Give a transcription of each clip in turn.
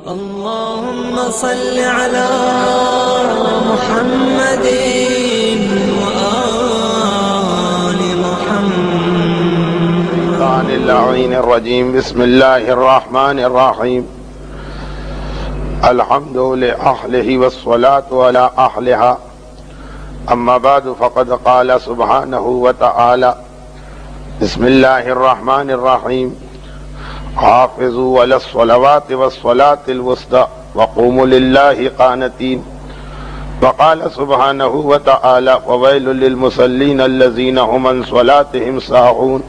اللهم صل على محمد وآل محمد. عن اللعين الرجيم. بسم الله الرحمن الرحيم. الحمد لأهله والصلاة على أهلها. أما بعد فقد قال سبحانه وتعالى بسم الله الرحمن الرحيم حافظوا على الصلوات والصلاة الوسطى وقوموا لله قانتين. وقال سبحانه وتعالى وويل للمصلين الذين هم عن صلاتهم ساهون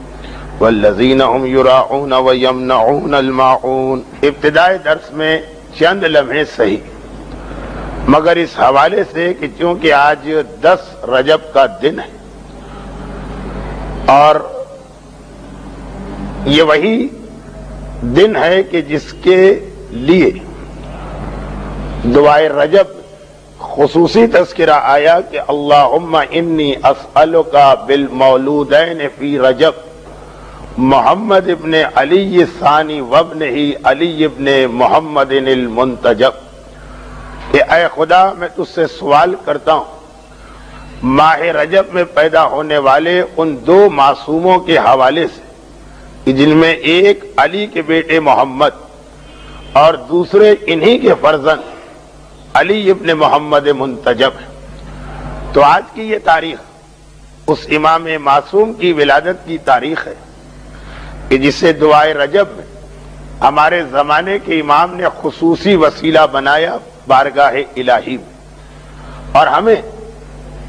والذين هم يراعون ويمنعون الماعون. ابتدائی درس میں چند لمحے صحیح، مگر اس حوالے سے کہ چونکہ آج 10 رجب کا دن ہے اور یہ وہی دن ہے کہ جس کے لیے دعائے رجب خصوصی تذکرہ آیا کہ اللہم انی اسألک بالمولودین فی رجب محمد ابن علی الثانی وابنہ علی ابن محمد المنتجب، کہ اے خدا میں تجھ سے سوال کرتا ہوں ماہ رجب میں پیدا ہونے والے ان 2 معصوموں کے حوالے سے جن میں ایک علی کے بیٹے محمد اور دوسرے انہی کے فرزند علی ابن محمد منتجب ہے. تو آج کی یہ تاریخ اس امام معصوم کی ولادت کی تاریخ ہے کہ جسے دعائے رجب میں ہمارے زمانے کے امام نے خصوصی وسیلہ بنایا بارگاہ الہی میں، اور ہمیں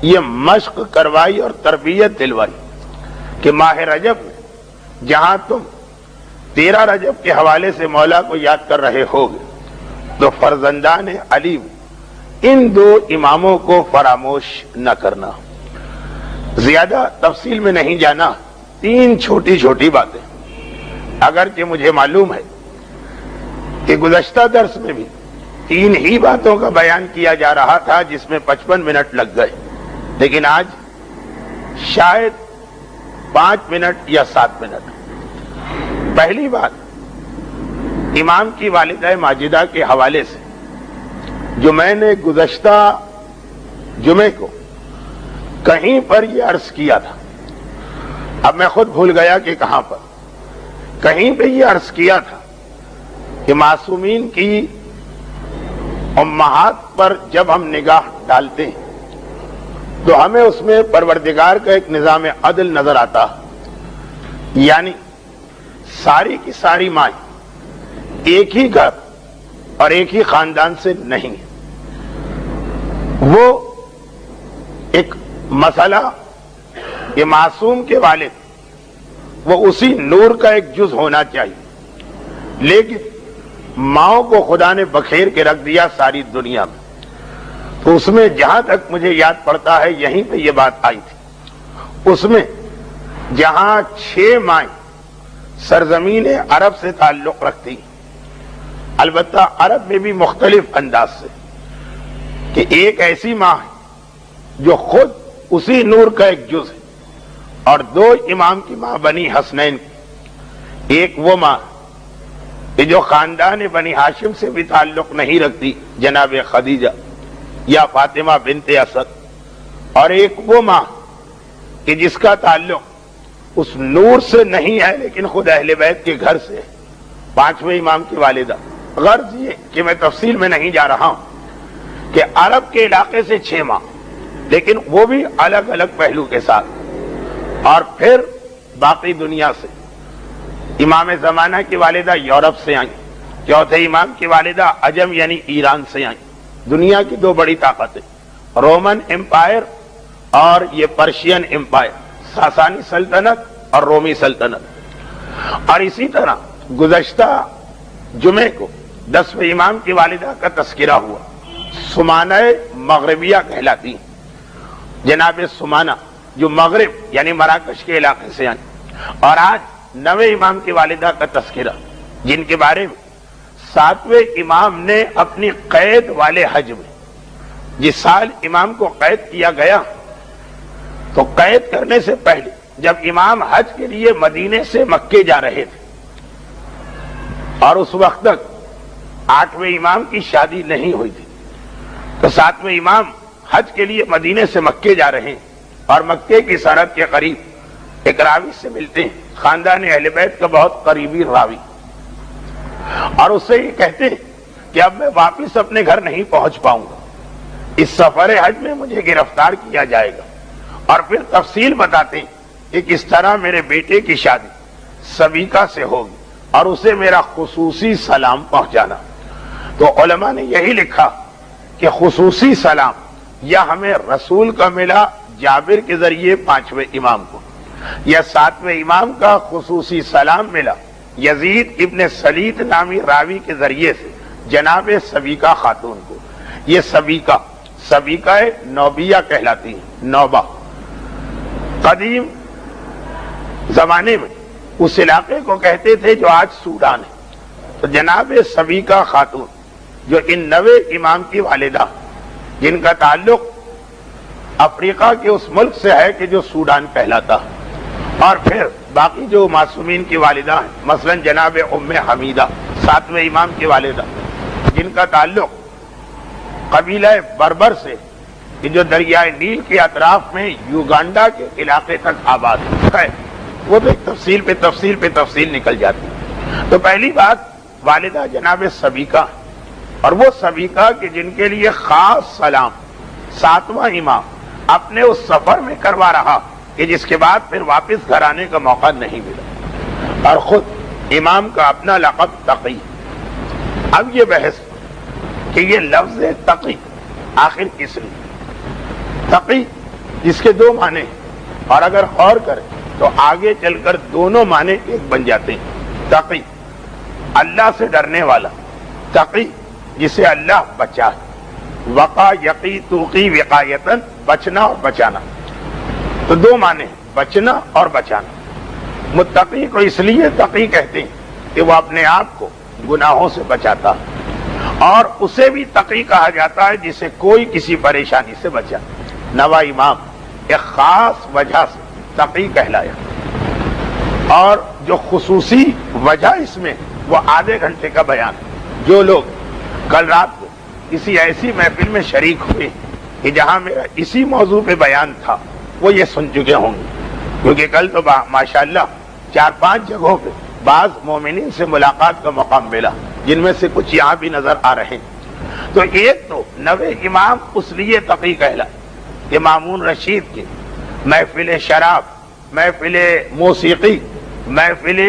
یہ مشق کروائی اور تربیت دلوائی کہ ماہ رجب میں جہاں تم 13 رجب کے حوالے سے مولا کو یاد کر رہے ہوگے تو فرزندان علی ان 2 اماموں کو فراموش نہ کرنا. زیادہ تفصیل میں نہیں جانا، 3 چھوٹی چھوٹی باتیں، اگرچہ مجھے معلوم ہے کہ گزشتہ درس میں بھی 3 ہی باتوں کا بیان کیا جا رہا تھا جس میں 55 منٹ لگ گئے، لیکن آج شاید 5 منٹ یا 7 منٹ. پہلی بات امام کی والدہ ماجدہ کے حوالے سے جو میں نے گزشتہ جمعے کو کہیں پر یہ عرض کیا تھا، اب میں خود بھول گیا کہ کہاں پر، کہیں پہ یہ عرض کیا تھا کہ معصومین کی امہات پر جب ہم نگاہ ڈالتے ہیں تو ہمیں اس میں پروردگار کا ایک نظام عدل نظر آتا، یعنی ساری کی ساری مائیں ایک ہی گھر اور ایک ہی خاندان سے نہیں. وہ ایک مسئلہ کہ معصوم کے والد وہ اسی نور کا ایک جز ہونا چاہیے، لیکن ماؤں کو خدا نے بکھیر کے رکھ دیا ساری دنیا میں. تو اس میں جہاں تک مجھے یاد پڑتا ہے یہیں پہ یہ بات آئی تھی، اس میں جہاں 6 مائیں سرزمین عرب سے تعلق رکھتی، البتہ عرب میں بھی مختلف انداز سے، کہ ایک ایسی ماں ہے جو خود اسی نور کا ایک جز ہے، اور 2 امام کی ماں بنی حسنین، ایک وہ ماں کہ جو خاندان بنی ہاشم سے بھی تعلق نہیں رکھتی جناب خدیجہ یا فاطمہ بنت اسد، اور ایک وہ ماں کہ جس کا تعلق اس نور سے نہیں ہے لیکن خود اہل بیت کے گھر سے، 5ویں امام کی والدہ. غرض یہ کہ میں تفصیل میں نہیں جا رہا ہوں کہ عرب کے علاقے سے 6 ماں، لیکن وہ بھی الگ الگ پہلو کے ساتھ، اور پھر باقی دنیا سے. امام زمانہ کی والدہ یورپ سے آئیں، 4تھے امام کی والدہ عجم یعنی ایران سے آئیں. دنیا کی 2 بڑی طاقتیں، رومن امپائر اور یہ پرشین امپائر، ساسانی سلطنت اور رومی سلطنت. اور اسی طرح گزشتہ جمعے کو 10ویں امام کی والدہ کا تذکرہ ہوا، سمانہ مغربیہ کہلاتی ہیں، جناب سمانہ جو مغرب یعنی مراکش کے علاقے سے آئیں. اور آج 9ویں امام کی والدہ کا تذکرہ، جن کے بارے میں 7ویں امام نے اپنی قید والے حج میں، جس سال امام کو قید کیا گیا تو قید کرنے سے پہلے جب امام حج کے لیے مدینے سے مکے جا رہے تھے اور اس وقت تک 8ویں امام کی شادی نہیں ہوئی تھی، تو 7ویں امام حج کے لیے مدینے سے مکے جا رہے ہیں اور مکے کی سرحد کے قریب ایک راوی سے ملتے ہیں، خاندان اہل بیت کا بہت قریبی راوی، اور اس سے یہ کہتے ہیں کہ اب میں واپس اپنے گھر نہیں پہنچ پاؤں گا، اس سفر حج میں مجھے گرفتار کیا جائے گا، اور پھر تفصیل بتاتے ہیں کہ کس طرح میرے بیٹے کی شادی سبیکہ سے ہوگی اور اسے میرا خصوصی سلام پہنچانا۔ تو علماء نے یہی لکھا کہ خصوصی سلام یا ہمیں رسول کا ملا جابر کے ذریعے 5ویں امام کو، یا 7ویں امام کا خصوصی سلام ملا یزید ابن سلیط نامی راوی کے ذریعے سے جناب سبیکہ خاتون کو۔ یہ سبیکہ نوبیہ کہلاتی ہے، نوبہ۔ قدیم زمانے میں اس علاقے کو کہتے تھے جو آج سوڈان ہے۔ تو جناب سبیکہ خاتون جو ان 9 امام کی والدہ، جن کا تعلق افریقہ کے اس ملک سے ہے کہ جو سوڈان کہلاتا ہے، اور پھر باقی جو معصومین کی والدہ ہیں، مثلا جناب ام حمیدہ 7ویں امام کی والدہ، جن کا تعلق قبیلہ بربر سے کہ جو دریائے نیل کے اطراف میں یوگانڈا کے علاقے تک آباد ہے، وہ تو ایک تفصیل پہ تفصیل نکل جاتی ہے۔ تو پہلی بات والدہ جناب سبیکہ، اور وہ سبیکہ کہ جن کے لیے خاص سلام 7واں امام اپنے اس سفر میں کروا رہا کہ جس کے بعد پھر واپس گھر آنے کا موقع نہیں ملا، اور خود امام کا اپنا لقب تقی۔ اب یہ بحث کہ یہ لفظ تقی آخر کس لیے؟ تقی جس کے 2 معنی ہیں، اور اگر غور کریں تو آگے چل کر دونوں معنی ایک بن جاتے ہیں۔ تقی اللہ سے ڈرنے والا، تقی جسے اللہ بچائے، وقا یقی توقی وقایتن، بچنا اور بچانا، تو 2 معنی ہیں، بچنا اور بچانا۔ متقی کو اس لیے تقی کہتے ہیں کہ وہ اپنے آپ کو گناہوں سے بچاتا ہے، اور اسے بھی تقی کہا جاتا ہے جسے کوئی کسی پریشانی سے بچا۔ 9واں امام ایک خاص وجہ سے تقی کہلایا، اور جو خصوصی وجہ اس میں وہ آدھے گھنٹے کا بیان۔ جو لوگ کل رات کو کسی ایسی محفل میں شریک ہوئے کہ جہاں میرا اسی موضوع پہ بیان تھا، وہ یہ سن چکے ہوں گے، کیونکہ کل تو ماشاءاللہ 4-5 جگہوں پہ بعض مومنین سے ملاقات کا موقع ملا، جن میں سے کچھ یہاں بھی نظر آ رہے ہیں۔ تو ایک تو 9 امام اس لیے تقی کہلائے کہ مامون رشید کی محفل شراب، محفل موسیقی، محفل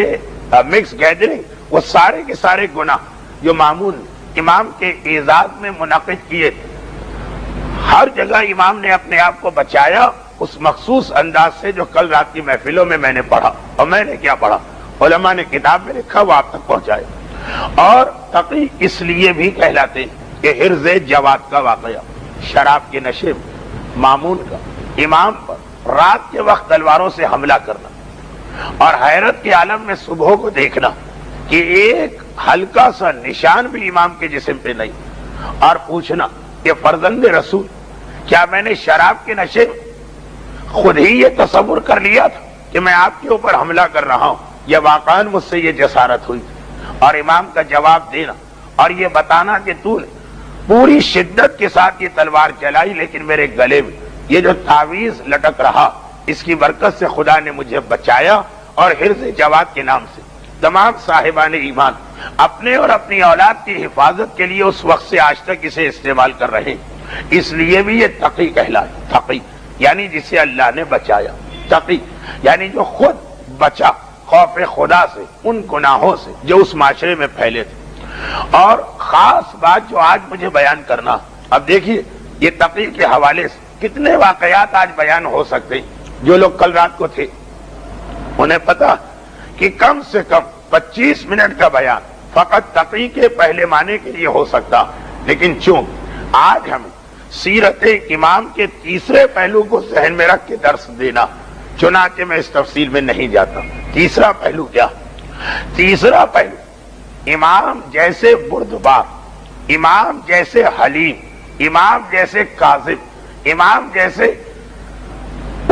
مکس گیدرنگ، وہ سارے کے سارے گناہ جو مامون امام کے اعزاز میں منعقد کیے تھے، ہر جگہ امام نے اپنے آپ کو بچایا اس مخصوص انداز سے جو کل رات کی محفلوں میں میں نے پڑھا۔ اور میں نے کیا پڑھا؟ علماء نے کتاب میں لکھا، وہ آپ تک پہنچائے۔ اور تقی اس لیے بھی کہلاتے ہیں کہ حرز جواد کا واقعہ، شراب کے نشے میں مامون کا امام پر رات کے وقت تلواروں سے حملہ کرنا، اور حیرت کے عالم میں صبح کو دیکھنا کہ ایک ہلکا سا نشان بھی امام کے جسم پہ نہیں، اور پوچھنا کہ فرزند رسول، کیا میں نے شراب کے نشے خود ہی یہ تصور کر لیا تھا کہ میں آپ کے اوپر حملہ کر رہا ہوں، یا واقعاً مجھ سے یہ جسارت ہوئی؟ اور امام کا جواب دینا اور یہ بتانا کہ تو نے پوری شدت کے ساتھ یہ تلوار چلائی، لیکن میرے گلے میں یہ جو تعویذ لٹک رہا، اس کی برکت سے خدا نے مجھے بچایا، اور حرز جواد کے نام سے تمام صاحبان ایمان اپنے اور اپنی اولاد کی حفاظت کے لیے اس وقت سے آج تک اسے استعمال کر رہے ہیں۔ اس لیے بھی یہ تقی کہلائے۔ تقی یعنی جسے اللہ نے بچایا، تقی یعنی جو خود بچا خوف خدا سے، ان گناہوں سے جو اس معاشرے میں پھیلے تھے۔ اور خاص بات جو آج مجھے بیان کرنا، اب دیکھیے یہ تقی کے حوالے سے کتنے واقعات آج بیان ہو سکتے ہیں۔ جو لوگ کل رات کو تھے انہیں پتا کہ کم سے کم 25 منٹ کا بیان فقط تقی کے پہلے معنی کے لیے ہو سکتا، لیکن چونکہ آج ہمیں سیرت امام کے تیسرے پہلو کو ذہن میں رکھ کے درس دینا، چنانچہ میں اس تفصیل میں نہیں جاتا۔ تیسرا پہلو کیا؟ تیسرا پہلو امام جیسے بردبار، امام جیسے حلیم، امام جیسے کاذب، امام جیسے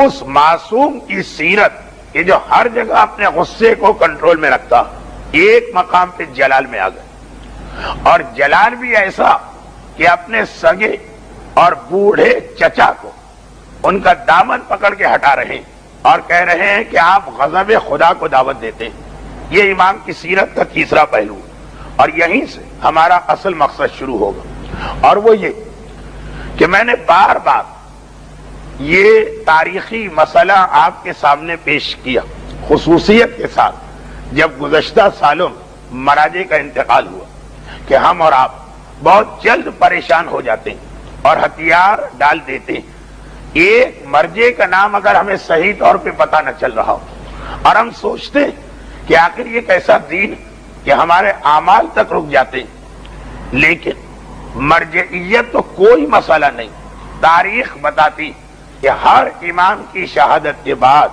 اس معصوم کی سیرت کہ جو ہر جگہ اپنے غصے کو کنٹرول میں رکھتا، ایک مقام پہ جلال میں آ گئے۔ اور جلال بھی ایسا کہ اپنے سگے اور بوڑھے چچا کو ان کا دامن پکڑ کے ہٹا رہے ہیں اور کہہ رہے ہیں کہ آپ غضب خدا کو دعوت دیتے ہیں. یہ امام کی سیرت کا تیسرا پہلو اور یہیں سے ہمارا اصل مقصد شروع ہوگا، اور وہ یہ کہ میں نے بار بار یہ تاریخی مسئلہ آپ کے سامنے پیش کیا، خصوصیت کے ساتھ جب گزشتہ سالوں مراجع کا انتقال ہوا کہ ہم اور آپ بہت جلد پریشان ہو جاتے ہیں اور ہتھیار ڈال دیتے ہیں. ایک مرجع کا نام اگر ہمیں صحیح طور پہ پتہ نہ چل رہا ہو اور ہم سوچتے ہیں کہ آخر یہ کیسا دین ہے کہ ہمارے اعمال تک رک جاتے ہیں، لیکن مرجعیت تو کوئی مسئلہ نہیں. تاریخ بتاتی کہ ہر امام کی شہادت کے بعد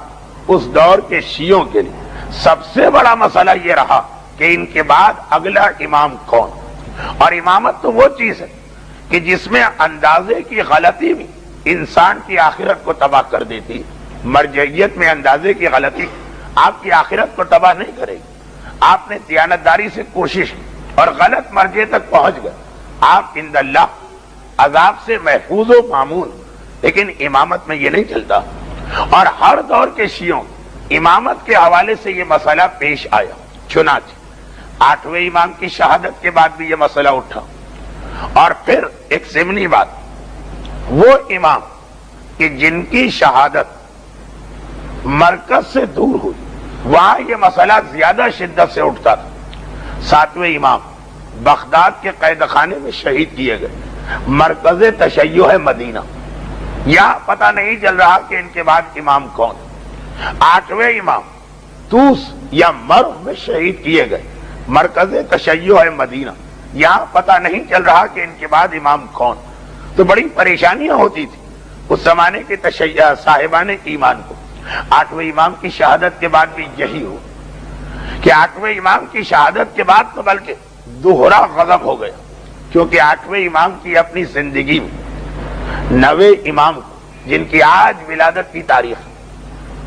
اس دور کے شیعوں کے لیے سب سے بڑا مسئلہ یہ رہا کہ ان کے بعد اگلا امام کون. اور امامت تو وہ چیز ہے کہ جس میں اندازے کی غلطی بھی انسان کی آخرت کو تباہ کر دیتی ہے. مرجعیت میں اندازے کی غلطی آپ کی آخرت کو تباہ نہیں کرے گی. آپ نے دیانتداری سے کوشش کی اور غلط مرجع تک پہنچ گئے، آپ عند اللہ عذاب سے محفوظ و معمون. لیکن امامت میں یہ نہیں چلتا، اور ہر دور کے شیعوں امامت کے حوالے سے یہ مسئلہ پیش آیا. چنانچہ 8ویں امام کی شہادت کے بعد بھی یہ مسئلہ اٹھا. اور پھر ایک ضمنی بات، وہ امام کہ جن کی شہادت مرکز سے دور ہوئی وہاں یہ مسئلہ زیادہ شدت سے اٹھتا تھا. 7ویں امام بغداد کے قید خانے میں شہید کیے گئے، مرکز تشیع ہے مدینہ. یہاں پتہ نہیں چل رہا کہ ان کے بعد امام کون. 8ویں امام توس یا مرو میں شہید کیے گئے، مرکز تشیع ہے مدینہ. یہاں پتہ نہیں چل رہا کہ ان کے بعد امام کون. تو بڑی پریشانیاں ہوتی تھی اس زمانے کے صاحبان ایمان کو. 8ویں امام کی شہادت کے بعد بھی یہی ہو کہ 8ویں امام کی شہادت کے بعد تو بلکہ دوہرا غضب ہو گیا، کیونکہ 8ویں امام کی اپنی زندگی میں 9ویں امام کو جن کی آج ولادت کی تاریخ،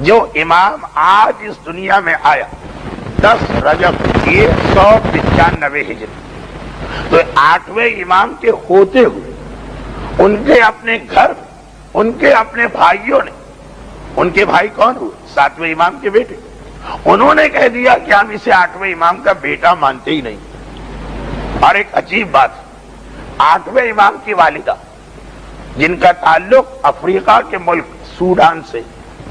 جو امام آج اس دنیا میں آیا 10 رجب 195 ہجری، تو 8ویں امام کے ہوتے ہوئے ان کے اپنے گھر، ان کے اپنے بھائیوں نے، ان کے بھائی کون ہوئے؟ 7ویں امام کے بیٹے، انہوں نے کہہ دیا کہ ہم اسے 8ویں امام کا بیٹا مانتے ہی نہیں. اور ایک عجیب بات، 8ویں امام کی والدہ جن کا تعلق افریقہ کے ملک سوڈان سے،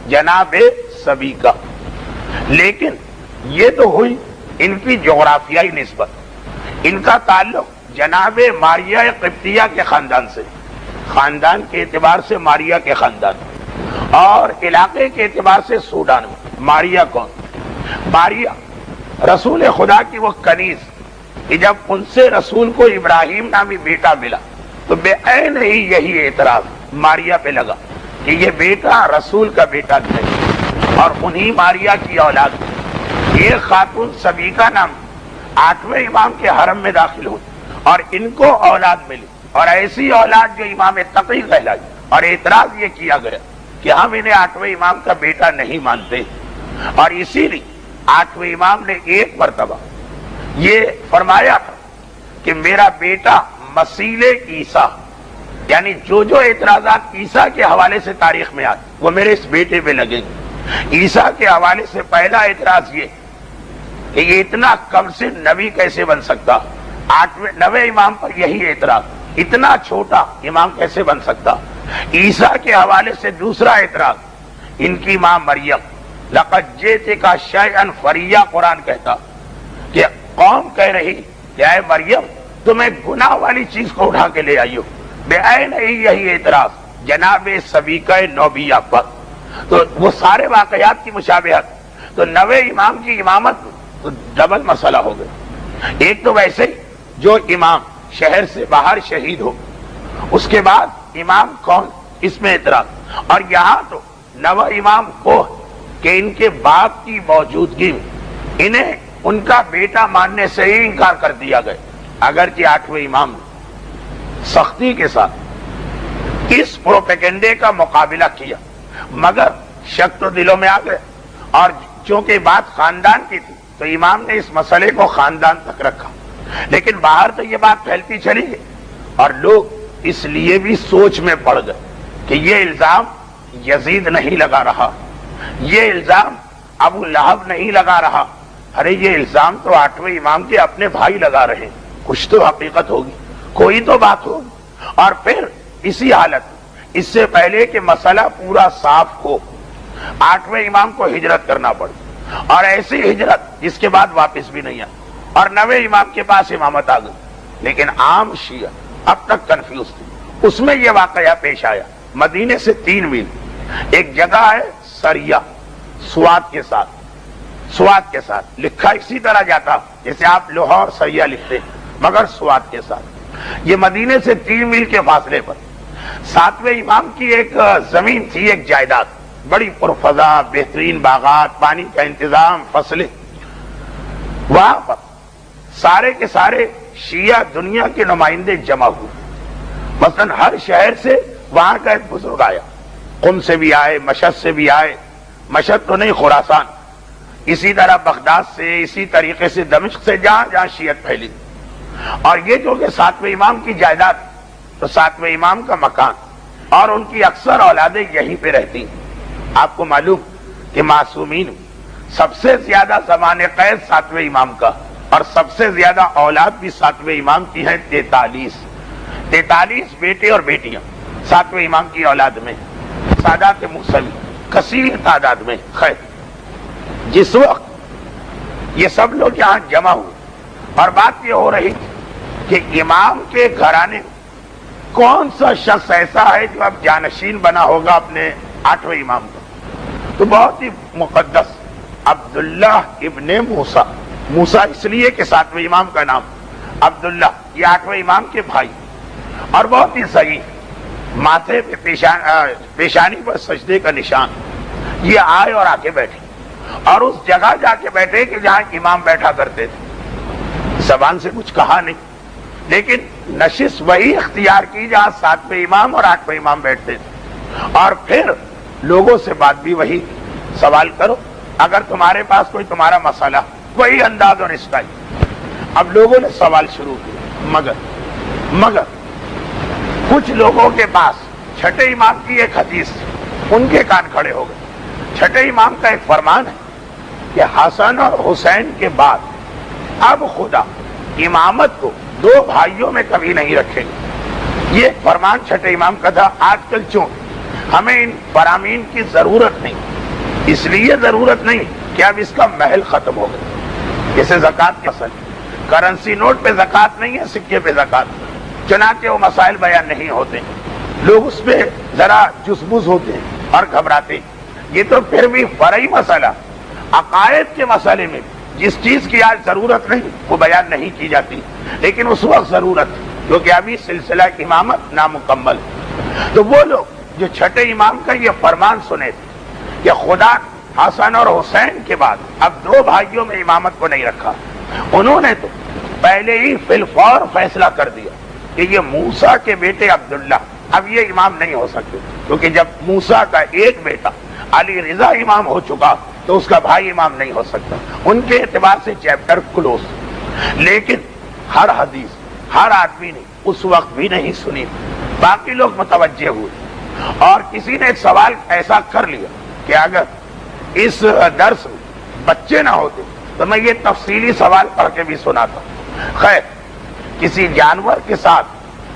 جناب سبیکہ، لیکن یہ تو ہوئی ان کی جغرافیائی نسبت. ان کا تعلق جناب ماریہ قبطیہ کے خاندان سے، خاندان کے اعتبار سے ماریہ کے خاندان، اور علاقے کے اعتبار سے سوڈان میں. ماریہ کون؟ ماریہ رسول خدا کی وہ کنیز کہ جب ان سے رسول کو ابراہیم نامی بیٹا ملا تو بے عین ہی یہی اعتراض ماریہ پہ لگا کہ یہ بیٹا رسول کا بیٹا نہیں، اور انہی ماریہ کی اولاد یہ خاتون سبیکہ نام 8ویں امام کے حرم میں داخل ہوئی اور ان کو اولاد ملی، اور ایسی اولاد جو امام تقی کہلائی. اور اعتراض یہ کیا گیا کہ ہم انہیں 8ویں امام کا بیٹا نہیں مانتے. اور اسی لیے 8ویں امام نے ایک مرتبہ یہ فرمایا تھا کہ میرا بیٹا مسیل عیسیٰ، یعنی جو اعتراضات عیسیٰ کے حوالے سے تاریخ میں آتے وہ میرے اس بیٹے پہ لگیں گے. عیسیٰ کے حوالے سے پہلا اعتراض یہ کہ یہ اتنا کم سے نبی کیسے بن سکتا. 9ویں امام پر یہی اعتراض، اتنا چھوٹا امام کیسے بن سکتا. عیسیٰ کے حوالے سے دوسرا اعتراض ان کی ماں مریم، لقد جئتک شیئا فریا، قرآن کہتا کہ قوم کہہ رہی کہ اے مریم تم ایک گناہ والی چیز کو اٹھا کے لے آئی ہو. بے عین یہی اعتراض جناب سبیکہ نوبیہ پر. تو وہ سارے واقعات کی مشابہت. تو 9ویں امام کی امامت تو ڈبل مسئلہ ہو گیا. ایک تو ویسے ہی جو امام شہر سے باہر شہید ہو، اس کے بعد امام کون، اس میں اعتراض. اور یہاں تو 9واں امام وہ کہ ان کے باپ کی موجودگی میں انہیں ان کا بیٹا ماننے سے ہی انکار کر دیا گیا. اگرچہ 8ویں امام نے سختی کے ساتھ اس پروپیگنڈے کا مقابلہ کیا، مگر شک تو دلوں میں آ گئے. اور چونکہ بات خاندان کی تھی تو امام نے اس مسئلے کو خاندان تک رکھا. لیکن باہر تو یہ بات پھیلتی چلی گئی اور لوگ اس لیے بھی سوچ میں پڑ گئے کہ یہ الزام یزید نہیں لگا رہا، یہ الزام ابو لہب نہیں لگا رہا، ارے یہ الزام تو 8ویں امام کے اپنے بھائی لگا رہے ہیں، کچھ تو حقیقت ہوگی، کوئی تو بات ہوگی۔ اور پھر اسی حالت اس سے پہلے کہ مسئلہ پورا صاف ہو 8ویں امام کو ہجرت کرنا پڑی، اور ایسی ہجرت جس کے بعد واپس بھی نہیں آئی، اور 9ویں امام کے پاس امامت آ گئی۔ لیکن عام شیعہ اب تک کنفیوز تھی۔ اس میں یہ واقعہ پیش آیا، مدینے سے 3 میل ایک جگہ ہے سریہ، سوات کے ساتھ لکھا اسی طرح جاتا جیسے آپ لاہور سریہ لکھتے ہیں، مگر سوات کے ساتھ۔ یہ مدینے سے 3 میل کے فاصلے پر 7ویں امام کی ایک زمین تھی، ایک جائیداد، بڑی پرفضا، بہترین باغات، پانی کا انتظام، فصلیں۔ وہاں پر سارے کے سارے شیعہ دنیا کے نمائندے جمع ہوئے، مثلا ہر شہر سے وہاں کا ایک بزرگ آیا، قم سے بھی آئے، مشہد سے بھی آئے، مشہد تو نہیں خراسان، اسی طرح بغداد سے، اسی طریقے سے دمشق سے، جہاں جہاں شیعت پھیلی۔ اور یہ جو کہ 7ویں امام کی جائیداد، تو 7ویں امام کا مکان اور ان کی اکثر اولادیں یہیں پہ رہتی ہیں۔ آپ کو معلوم کہ معصومین سب سے زیادہ زمان قید 7ویں امام کا، اور سب سے زیادہ اولاد بھی 7ویں امام کی ہیں، 43 بیٹے اور بیٹیاں 7ویں امام کی اولاد میں، سادات موسوی کثیر تعداد میں۔ خیر، جس وقت یہ سب لوگ یہاں جمع ہوئے اور بات یہ ہو رہی تھی کہ امام کے گھرانے کون سا شخص ایسا ہے جو اب جانشین بنا ہوگا اپنے 8ویں امام کا، تو بہت ہی مقدس عبداللہ ابن موسیٰ اس لیے کہ 7ویں امام کا نام عبداللہ، یہ 8ویں امام کے بھائی، اور بہت ہی صحیح، ماتھے پہ پیشانی پر سجدے کا نشان، یہ آئے اور آ کے بیٹھے، اور اس جگہ جا کے بیٹھے کہ جہاں امام بیٹھا کرتے تھے۔ زبان سے کچھ کہا نہیں، لیکن نشست وہی اختیار کی جہاں 7ویں امام اور 8ویں امام بیٹھتے تھے، اور پھر لوگوں سے بات بھی وہی، سوال کرو اگر تمہارے پاس کوئی تمہارا مسئلہ، وہی انداز اور اسٹائل۔ اب لوگوں نے سوال شروع کیا، مگر کچھ لوگوں کے پاس چھٹے امام کی ایک حدیث، ان کے کان کھڑے ہو گئے۔ چھٹے امام کا ایک فرمان ہے کہ حسن اور حسین کے بعد اب خدا امامت کو 2 بھائیوں میں کبھی نہیں رکھیں گے، یہ ایک فرمان چھٹے امام کا تھا۔ آج کل چونکہ ہمیں ان فرامین کی ضرورت نہیں، اس لیے ضرورت نہیں کہ اب اس کا محل ختم ہو گیا، جیسے زکوٰۃ کی اصل کرنسی نوٹ پہ زکوٰۃ نہیں ہے، سکے پہ زکوٰۃ، چنانچہ وہ مسائل بیان نہیں ہوتے، لوگ اس پہ ذرا جزبز ہوتے ہیں اور گھبراتے ہیں۔ یہ تو پھر بھی فرعی مسئلہ، عقائد کے مسئلے میں جس چیز کی آج ضرورت نہیں وہ بیان نہیں کی جاتی، لیکن اس وقت ضرورت ہے کیونکہ ابھی سلسلہ امامت نامکمل ہے۔ تو وہ لوگ جو چھٹے امام کا یہ فرمان سنے تھے کہ خدا حسن اور حسین کے بعد اب 2 بھائیوں میں امامت کو نہیں رکھا، انہوں نے تو پہلے ہی فی الفور فیصلہ کر دیا کہ یہ موسیٰ کے بیٹے عبداللہ اب یہ امام نہیں ہو سکتے، کیونکہ جب موسیٰ کا ایک بیٹا علی رضا امام ہو چکا تو اس کا بھائی امام نہیں ہو سکتا، ان کے اعتبار سے چیپٹر کلوز۔ لیکن ہر حدیث ہر آدمی نے اس وقت بھی نہیں سنی، باقی لوگ متوجہ ہوئے، اور کسی نے ایک سوال ایسا کر لیا کہ اگر اس درس میں بچے نہ ہوتے تو میں یہ تفصیلی سوال پڑھ کے بھی سناتا۔ خیر، کسی جانور کے ساتھ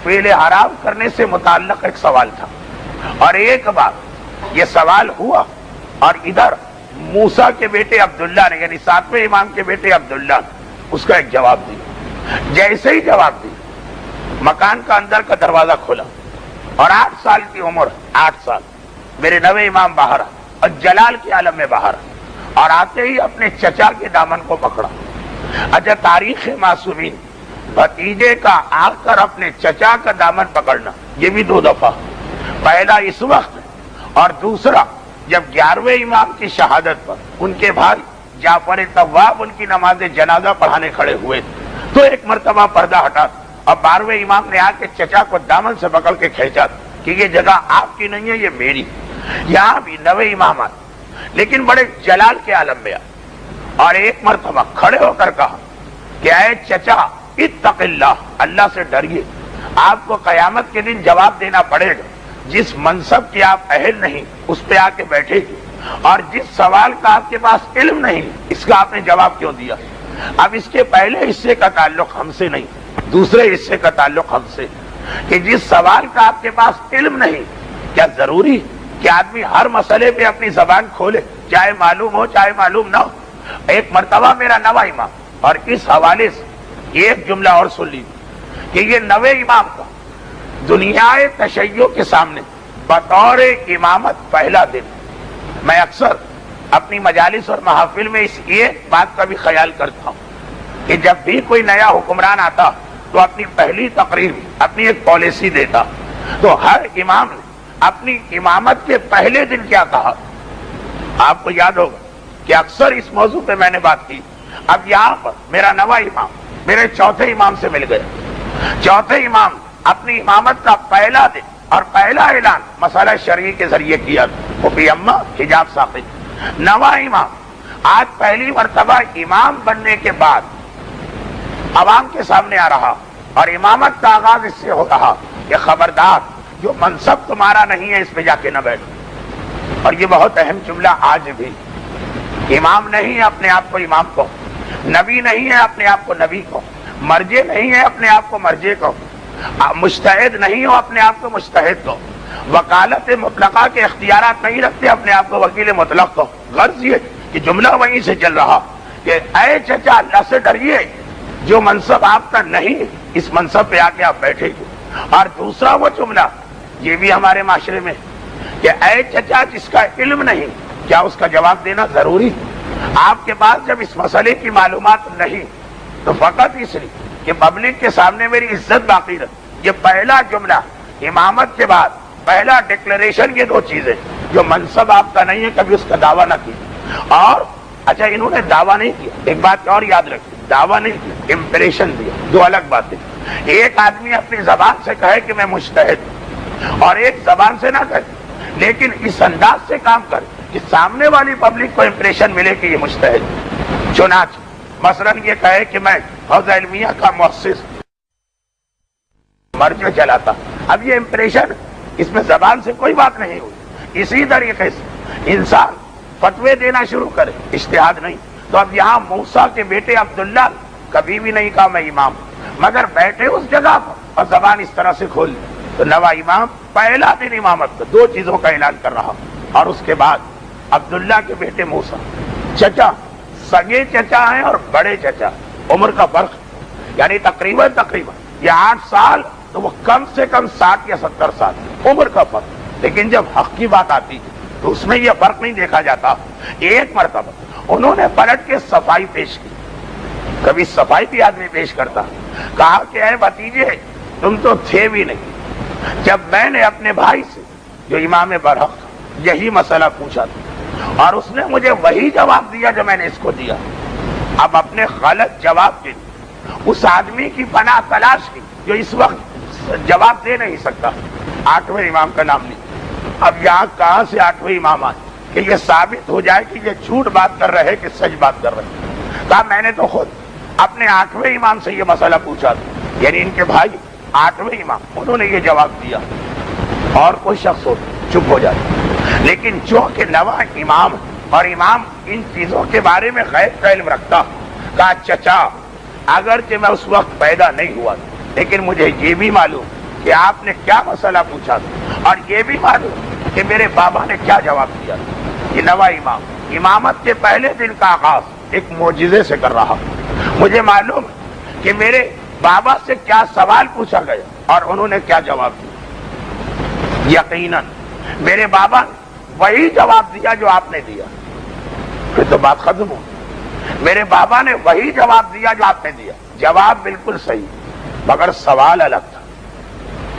فعل حرام کرنے سے متعلق ایک سوال تھا، اور ایک بار یہ سوال ہوا اور ادھر موسیٰ کے بیٹے عبداللہ نے، یعنی 7ویں امام کے بیٹے عبداللہ نے اس کا ایک جواب دیا۔ جیسے ہی جواب دیا، مکان کا اندر کا دروازہ کھلا اور 8 سال کی عمر، 8 سال، میرے 9ویں امام باہر آئے اور جلال کے عالم میں باہر آئے، اور آتے ہی اپنے چچا کے دامن کو پکڑا۔ اچھا، تاریخ معصومین، بھتیجے کا آ کر اپنے چچا کا دامن پکڑنا یہ بھی 2 دفعہ، پہلا اس وقت اور دوسرا جب 11ویں امام کی شہادت پر ان کے بھائی جعفر تواب ان کی نماز جنازہ پڑھانے کھڑے ہوئے تو ایک مرتبہ پردہ ہٹا اور 12ویں امام نے آ کے چچا کو دامن سے پکڑ کے کھینچا کہ یہ جگہ آپ کی نہیں ہے، یہ میری۔ یہاں بھی 9ویں امام آئے، لیکن بڑے جلال کے عالم میں آئے، اور ایک مرتبہ کھڑے ہو کر کہا کہ اے چچا، اتق اللہ، اللہ سے ڈریے، آپ کو قیامت کے دن جواب دینا پڑے گا۔ جس منصب کی آپ اہل نہیں اس پہ آ کے بیٹھے گی، اور جس سوال کا آپ کے پاس علم نہیں اس کا آپ نے جواب کیوں دیا؟ اب اس کے پہلے حصے کا تعلق ہم سے نہیں، دوسرے حصے کا تعلق ہم سے، کہ جس سوال کا آپ کے پاس علم نہیں، کیا ضروری کہ آدمی ہر مسئلے پہ اپنی زبان کھولے، چاہے معلوم ہو چاہے معلوم نہ ہو؟ ایک مرتبہ میرا نواں امام، اور اس حوالے سے ایک جملہ اور سن لیجیے کہ یہ نوے امام کا دنیا تشیع کے سامنے بطور امامت پہلا دن، میں اکثر اپنی مجالس اور محافل میں اس ایک بات کا بھی خیال کرتا ہوں کہ جب بھی کوئی نیا حکمران آتا تو اپنی پہلی تقریر اپنی ایک پالیسی دیتا، تو ہر امام نے اپنی امامت کے پہلے دن کیا کہا؟ آپ کو یاد ہوگا کہ اکثر اس موضوع پہ میں نے بات کی۔ اب یہاں پر میرا نواں امام میرے چوتھے امام سے مل گیا۔ چوتھے امام اپنی امامت کا پہلا دن اور پہلا اعلان مسئلہ شرعی کے ذریعے کیا، پھوپھی اماں حجاب ثابت۔ نواں امام آج پہلی مرتبہ امام بننے کے بعد عوام کے سامنے آ رہا، اور امامت کا آغاز اس سے ہو رہا کہ خبردار جو منصب تمہارا نہیں ہے اس پہ جا کے نہ بیٹھو۔ اور یہ بہت اہم جملہ آج بھی، امام نہیں ہے اپنے آپ کو امام کو، نبی نہیں ہے اپنے آپ کو نبی کو، مرجع نہیں ہے اپنے آپ کو مرجع کو، مجتہد نہیں ہو اپنے آپ کو مجتہد کو، وکالت مطلقہ کے اختیارات نہیں رکھتے اپنے آپ کو وکیل مطلق کو۔ غرض یہ کہ جملہ وہیں سے چل رہا کہ اے چچا اللہ سے ڈریے، جو منصب آپ کا نہیں اس منصب پہ آ کے آپ بیٹھے گے۔ اور دوسرا وہ جملہ یہ بھی ہمارے معاشرے میں کہ اے چچا جس کا علم نہیں، کیا اس کا جواب دینا ضروری؟ آپ کے پاس جب اس مسئلے کی معلومات نہیں تو فقط اس لیے کہ پبلک کے سامنے میری عزت باقی رہے، یہ پہلا جملہ امامت کے بعد پہلا ڈکلیریشن، یہ دو چیزیں جو منصب آپ کا نہیں ہے کبھی اس کا دعویٰ نہ کیا۔ اور اچھا انہوں نے دعویٰ نہیں کیا، ایک بات اور یاد رکھیں، دعویٰ نہیں کیا، امپریشن دیا، دو الگ باتیں۔ ایک آدمی اپنی زبان سے کہے کہ میں مجتہد ہوں، اور ایک زبان سے نہ کہے لیکن اس انداز سے کام کرے کہ سامنے والی پبلک کو امپریشن ملے کہ یہ مجتہد ہے۔ چنانچہ مثلاً یہ کہے کہ میں حوزہ علمیہ کا مؤسس مرجع چلاتا، اب یہ امپریشن، اس میں زبان سے کوئی بات نہیں ہوئی۔ اسی طریقے سے انسان فتوے دینا شروع کرے، اجتہاد نہیں، تو اب یہاں موسیٰ کے بیٹے عبداللہ کبھی بھی نہیں کہا میں امام، مگر بیٹھے اس جگہ پر اور زبان اس طرح سے کھول لی، تو نواں امام پہلا دن امامت کا دو چیزوں کا اعلان کر رہا۔ اور اس کے بعد عبداللہ کے بیٹے موسیٰ، چچا، سگے چچا ہیں اور بڑے چچا، عمر کا فرق یعنی تقریباً یہ 8 سال تو وہ کم سے کم 60 یا 70 سال عمر کا فرق، لیکن جب حق کی بات آتی ہے تو اس میں یہ فرق نہیں دیکھا جاتا۔ ایک مرتبہ انہوں نے پلٹ کے صفائی پیش کی، کبھی صفائی بھی آدمی پیش کرتا، کہا کہ اے بھتیجے تم تو تھے بھی نہیں جب میں نے اپنے بھائی سے جو امام برحق یہی مسئلہ پوچھا تھا، اور اس نے مجھے وہی جواب دیا جو میں نے اس کو دیا۔ اب اپنے غلط جواب کے لیے اس آدمی کی پناہ تلاش کی جو اس وقت جواب دے نہیں سکتا۔ 8ویں امام کا نام نہیں، اب یہاں کہاں سے 8ویں امام آئے کہ یہ ثابت ہو جائے کہ یہ جھوٹ بات کر رہے کہ سچ بات کر رہے؟ کہا میں نے تو خود اپنے 8ویں امام سے یہ مسئلہ پوچھا تھا، یعنی ان کے بھائی 8ویں امام، انہوں نے یہ جواب دیا۔ اور کوئی شخص ہو چپ ہو جاتا، لیکن جو کہ نواں امام اور امام ان چیزوں کے بارے میں غیب کا علم رکھتا، کہا چچا اگرچہ میں اس وقت پیدا نہیں ہوا لیکن مجھے یہ بھی معلوم کہ آپ نے کیا مسئلہ پوچھا تھا، اور یہ بھی معلوم کہ میرے بابا نے کیا جواب دیا تھا۔ یہ نواں امام امامت کے پہلے دن کا آغاز ایک معجزے سے کر رہا۔ مجھے معلوم کہ میرے بابا سے کیا سوال پوچھا گیا اور انہوں نے کیا جواب دیا۔ یقیناً میرے بابا نے وہی جواب دیا جو آپ نے دیا، پھر تو بات ختم ہو۔ میرے بابا نے وہی جواب دیا جو آپ نے دیا، جواب بالکل صحیح مگر سوال الگ تھا۔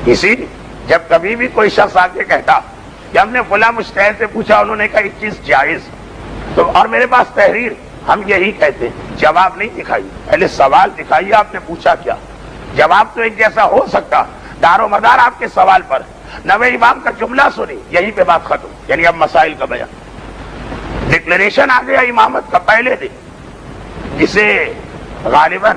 اسی لیے جب کبھی بھی کوئی شخص آ کے کہتا کہ ہم نے فلاں مجتہد سے پوچھا انہوں نے کہا یہ چیز جائز، تو اور میرے پاس تحریر، ہم یہی کہتے ہیں جواب نہیں دکھائیے، پہلے سوال دکھائیے آپ نے پوچھا کیا۔ جواب تو ایک جیسا ہو سکتا، دار و مدار آپ کے سوال پر۔ نویں امام کا جملہ سنی، یہیں پہ بات ختم، یعنی اب مسائل کا بیان۔ ڈکلیریشن آ گیا امامت کا پہلے دن، جسے غالباً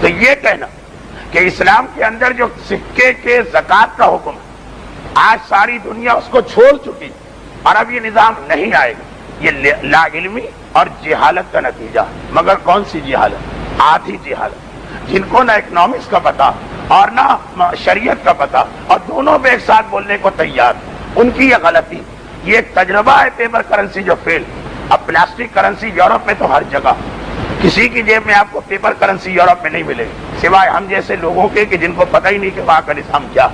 تو یہ کہنا کہ اسلام کے اندر جو سکے کے زکوٰۃ کا حکم ہے آج ساری دنیا اس کو چھوڑ چکی اور اب یہ نظام نہیں آئے گا، یہ لا علمی اور جہالت کا نتیجہ ہے۔ مگر کون سی جہالت؟ آدھی جہالت، جن کو نہ اکنامکس کا پتہ اور نہ شریعت کا پتہ اور دونوں پہ ایک ساتھ بولنے کو تیار، ان کی یہ غلطی۔ یہ ایک تجربہ ہے پیپر کرنسی جو فیل۔ اب پلاسٹک کرنسی یورپ میں تو ہر جگہ، کسی کی جیب میں آپ کو پیپر کرنسی یورپ میں نہیں ملے گی سوائے ہم جیسے لوگوں کے کہ جن کو پتہ ہی نہیں کہ وہاں کا نظام کیا۔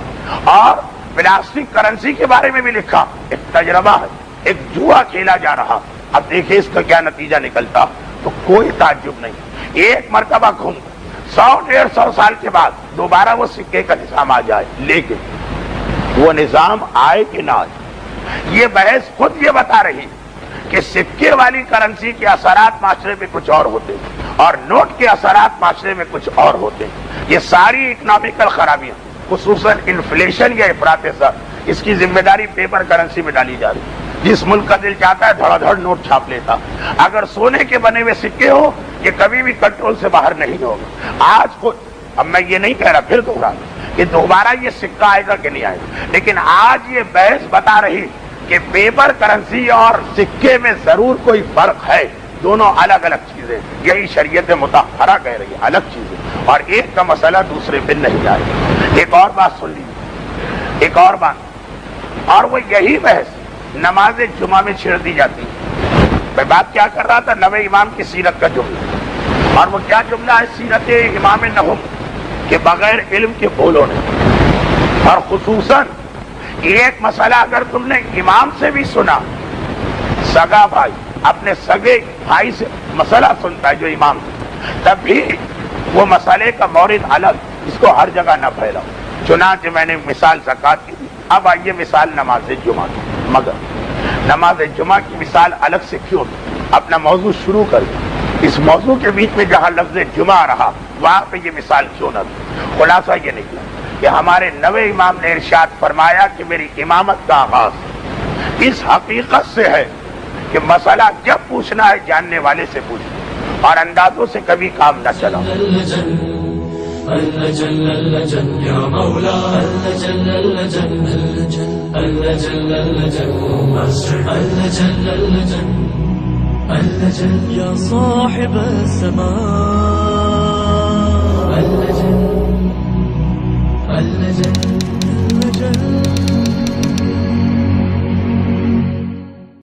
اور پلاسٹک کرنسی کے بارے میں بھی لکھا، ایک تجربہ ہے، ایک جوا کھیلا جا رہا۔ اب دیکھیں اس کا کیا نتیجہ نکلتا، تو کوئی تعجب نہیں ایک مرتبہ گھوم 100-150 سال کے بعد دوبارہ وہ سکے کا نظام آ جائے، لیکن وہ نظام آئے کہ نہ آئے، یہ بحث خود یہ بتا رہی کہ سکے والی کرنسی کے اثرات معاشرے میں کچھ اور ہوتے ہیں اور نوٹ کے اثرات معاشرے میں کچھ اور ہوتے ہیں۔ یہ ساری اکنامیکل خرابیاں، خصوصاً انفلیشن یا افراط زر، اس کی ذمہ داری پیپر کرنسی میں ڈالی جا رہی ہے۔ جس ملک کا دل چاہتا ہے دھڑا دھڑ نوٹ چھاپ لیتا، اگر سونے کے بنے ہوئے سکے ہو یہ کبھی بھی کنٹرول سے باہر نہیں ہوگا۔ آج کو اب میں یہ نہیں کہہ رہا، پھر دوہرا کہ دوبارہ یہ سکہ آئے گا کہ نہیں آئے گا، لیکن آج یہ بحث بتا رہی کہ پیپر کرنسی اور سکے میں ضرور کوئی فرق ہے، دونوں الگ الگ چیزیں، یہی شریعت مطہرہ کہہ رہی ہے، الگ چیزیں، اور ایک کا مسئلہ دوسرے پہ نہیں آئے گا۔ ایک اور بات سن لیجیے، ایک اور بات، اور وہ یہی بحث نماز جمعہ میں چھیڑ دی جاتی ہے۔ میں بات کیا کر رہا تھا؟ نوے امام کی سیرت کا جملہ، اور وہ کیا جملہ ہے؟ سیرت امام نہم کہ بغیر علم کے بولو نہیں۔ اور خصوصاً ایک مسئلہ اگر تم نے امام سے بھی سنا، سگا بھائی اپنے سگے بھائی سے مسئلہ سنتا ہے جو امام ہے، تب بھی وہ مسئلے کا مورد الگ، اس کو ہر جگہ نہ پھیلاؤ۔ چنانچہ میں نے مثال زکوٰۃ کی، اب آئیے مثال نماز جمعہ کی۔ مگر نماز جمعہ کی مثال الگ سے کیوں؟ اپنا موضوع شروع کر دیں، اس موضوع کے بیچ میں جہاں لفظ جمعہ رہا وہاں پہ یہ مثال کیوں نہ دی؟ خلاصہ یہ نکلا کہ ہمارے نوے امام نے ارشاد فرمایا کہ میری امامت کا آغاز اس حقیقت سے ہے کہ مسئلہ جب پوچھنا ہے جاننے والے سے پوچھنا، اور اندازوں سے کبھی کام نہ چلاؤ۔ اللہ جل اللہ جل یا مولا، اللہ جل اللہ جل اللہ جل اللہ جل اللہ جل اللہ جل اللہ جل اللہ جل یا صاحب السماء، اللہ جل اللہ جل اللہ جل